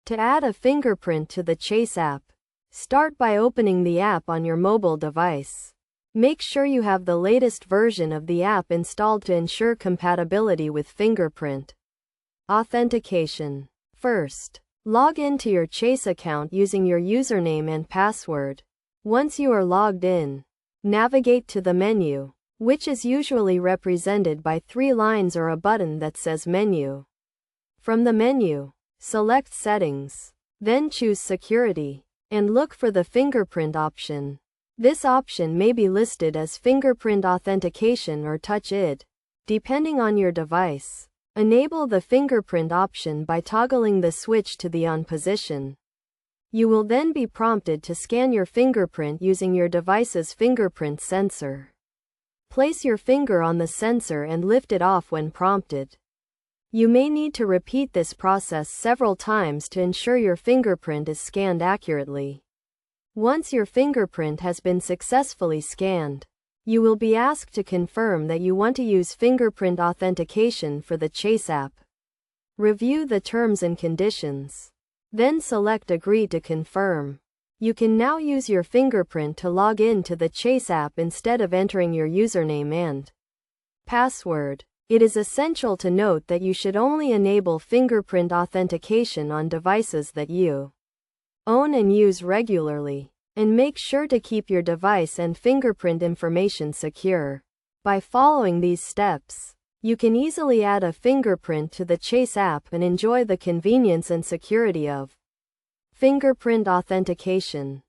To add a fingerprint to the Chase app, start by opening the app on your mobile device. Make sure you have the latest version of the app installed to ensure compatibility with Fingerprint. Authentication. First, log into your Chase account using your username and password. Once you are logged in, navigate to the menu, which is usually represented by 3 lines or a button that says Menu. From the menu, select Settings, then choose Security, and look for the Fingerprint option. This option may be listed as Fingerprint Authentication or Touch ID, depending on your device. Enable the Fingerprint option by toggling the switch to the On position. You will then be prompted to scan your fingerprint using your device's fingerprint sensor. Place your finger on the sensor and lift it off when prompted. You may need to repeat this process several times to ensure your fingerprint is scanned accurately. Once your fingerprint has been successfully scanned, you will be asked to confirm that you want to use fingerprint authentication for the Chase app. Review the terms and conditions. Then select Agree to confirm. You can now use your fingerprint to log in to the Chase app instead of entering your username and password. It is essential to note that you should only enable fingerprint authentication on devices that you own and use regularly, and make sure to keep your device and fingerprint information secure. By following these steps, you can easily add a fingerprint to the Chase app and enjoy the convenience and security of fingerprint authentication.